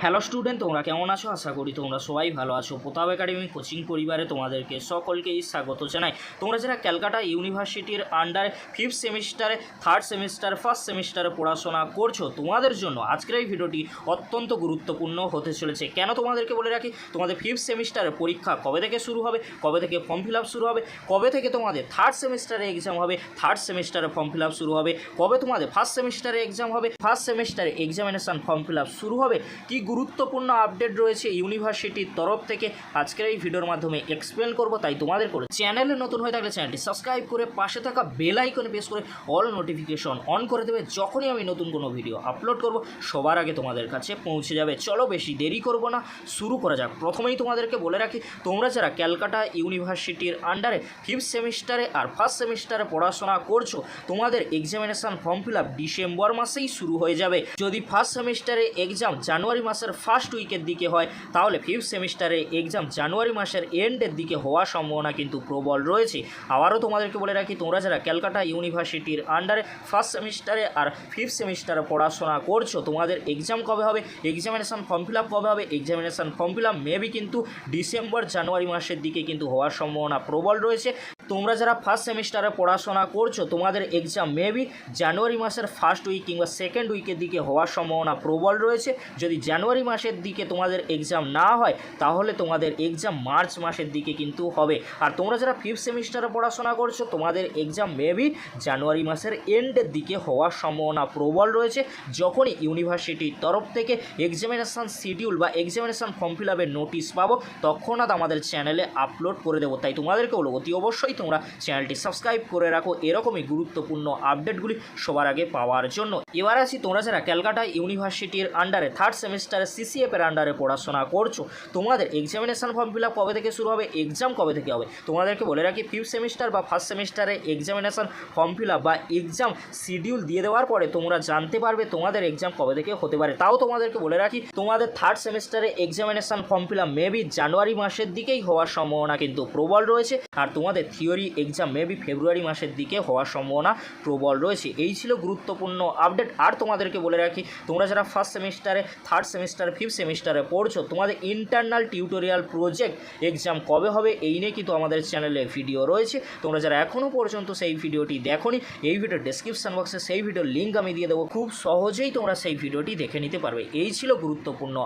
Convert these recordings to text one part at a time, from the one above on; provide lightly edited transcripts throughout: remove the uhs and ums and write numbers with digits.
Hello student, তোমরা কেমন আছো? আশা করি তোমরা সবাই ভালো আছো। প্রতাপ একাডেমি কোচিং পরিবারে তোমাদেরকে সকলকেই স্বাগত জানাই। তোমরা যারা ক্যালকাটা ইউনিভার্সিটির আন্ডারে 5th সেমিস্টারে, 3rd সেমিস্টার, 1st সেমিস্টারে পড়াশোনা করছো, তোমাদের জন্য আজকের এই ভিডিওটি অত্যন্ত গুরুত্বপূর্ণ হতে চলেছে। কেন তোমাদেরকে বলে রাখি, তোমাদের 5th সেমিস্টারের পরীক্ষা কবে থেকে শুরু হবে, কবে থেকে ফর্ম ফিল আপ শুরু হবে, কবে থেকে তোমাদের 3rd সেমিস্টারে এক্সাম হবে, 3rd সেমিস্টারে ফর্ম ফিল আপ শুরু হবে, কবে তোমাদের 1st সেমিস্টারে এক্সাম হবে, 1st সেমিস্টারে এক্সামিনেশান ফর্ম ফিল আপ শুরু হবে, কি গুরুত্বপূর্ণ আপডেট রয়েছে ইউনিভার্সিটির তরফ থেকে আজকের এই ভিডিওর মাধ্যমে এক্সপ্লেন করব। তাই তোমাদের করে চ্যানেলে নতুন হয়ে থাকলে চ্যানেলটি সাবস্ক্রাইব করে পাশে থাকা বেল আইকনে প্রেস করে অল নোটিফিকেশন অন করে দেবে। যখনই আমি নতুন কোনো ভিডিও আপলোড করব সবার আগে তোমাদের কাছে পৌঁছে যাবে। চলো বেশি দেরি করব না, শুরু করা যাক। প্রথমেই তোমাদেরকে বলে রাখি, তোমরা যারা ক্যালকাটা ইউনিভার্সিটির আন্ডারে 5th সেমিস্টারে আর 1st সেমিস্টারে পড়াশোনা করছো, তোমাদের examination form fill up December মাসেই শুরু হয়ে যাবে। যদি 1st সেমিস্টারে এক্সাম জানুয়ারি মাসের ফার্স্ট উইকের দিকে হয়, তাহলে 5th সেমিস্টারে এক্সাম জানুয়ারি মাসের এন্ডের দিকে হওয়ার সম্ভাবনা কিন্তু প্রবল রয়েছে। আবারও তোমাদেরকে বলে রাখি, তোমরা যারা ক্যালকাটা ইউনিভার্সিটির আন্ডারে 1st সেমিস্টারে আর 5th সেমিস্টারে পড়াশোনা করছো, তোমাদের এক্সাম কবে হবে, এক্সামিনেশান ফর্ম ফিল আপ কবে হবে, examination form fill up maybe কিন্তু ডিসেম্বর জানুয়ারি মাসের দিকে কিন্তু হওয়ার সম্ভাবনা প্রবল রয়েছে। তোমরা যারা 1st সেমিস্টারে পড়াশোনা করছো, তোমাদের এক্সাম মেবি জানুয়ারি মাসের ফার্স্ট উইক কিংবা সেকেন্ড উইকের দিকে হওয়ার সম্ভাবনা প্রবল রয়েছে। যদি জানুয়ারি মাসের দিকে তোমাদের এক্সাম না হয়, তাহলে তোমাদের এক্সাম মার্চ মাসের দিকে কিন্তু হবে। আর তোমরা যারা 5th সেমিস্টারে পড়াশোনা করছো, তোমাদের এক্সাম মেবি জানুয়ারি মাসের এন্ডের দিকে হওয়ার সম্ভাবনা প্রবল রয়েছে। যখনই ইউনিভার্সিটির তরফ থেকে এক্সামিনেশান শিডিউল বা এক্সামিনেশান ফর্ম ফিল আপের নোটিশ পাবো, তৎক্ষণাৎ আমাদের চ্যানেলে আপলোড করে দেবো। তাই তোমাদেরকে বলবো, অতি অবশ্যই তোমরা চ্যানেলটি সাবস্ক্রাইব করে রাখো এরকমই গুরুত্বপূর্ণ আপডেটগুলি সবার আগে পাওয়ার জন্য। এবার আসি, তোমরা যারা ক্যালকাটা ইউনিভার্সিটির আন্ডারে 3rd সেমিস্টারে সিসিএফ এর আন্ডারে পড়াশোনা করছো, তোমাদের এক্সামিনেশান ফর্ম ফিল আপ কবে থেকে শুরু হবে, এক্সাম কবে থেকে হবে, তোমাদেরকে বলে রাখি 5th সেমিস্টার বা 1st সেমিস্টারে এক্সামিনেশান ফর্ম ফিল আপ বা এক্সাম শিডিউল দিয়ে দেওয়ার পরে তোমরা জানতে পারবে তোমাদের এক্সাম কবে থেকে হতে পারে। তাও তোমাদেরকে বলে রাখি, তোমাদের 3rd সেমিস্টারে examination form fill up maybe জানুয়ারি মাসের দিকেই হওয়ার সম্ভাবনা কিন্তু প্রবল রয়েছে। আর তোমাদের থিওরি এক্সাম মেবি ফেব্রুয়ারি মাসের দিকে হওয়ার সম্ভাবনা প্রবল রয়েছে। এই ছিল গুরুত্বপূর্ণ আপডেট। আর তোমাদেরকে বলে রাখি, তোমরা যারা 1st সেমিস্টারে, 3rd সেমিস্টারে, 5th সেমিস্টারে পড়ছো, তোমাদের ইন্টারনাল টিউটোরিয়াল প্রজেক্ট এক্সাম কবে হবে এই নিয়ে কিন্তু আমাদের চ্যানেলে ভিডিও রয়েছে। তোমরা যারা এখনও পর্যন্ত সেই ভিডিওটি দেখোনি, এই ভিডিওর ডেসক্রিপশন বক্সে সেই ভিডিওর লিঙ্ক আমি দিয়ে দেবো, খুব সহজেই তোমরা সেই ভিডিওটি দেখে নিতে পারবে। এই ছিল গুরুত্বপূর্ণ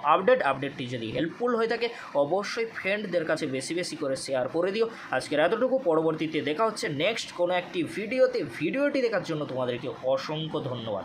আপডেটটি যদি হেল্পফুল হয়ে থাকে, অবশ্যই ফ্রেন্ডদের কাছে বেশি বেশি করে শেয়ার করে দিও। আজকের এতটুকু, পরবর্তীতে দেখা হচ্ছে নেক্সট কোনো একটি ভিডিওতে। ভিডিওটি দেখার জন্য তোমাদেরকে অসংখ্য ধন্যবাদ।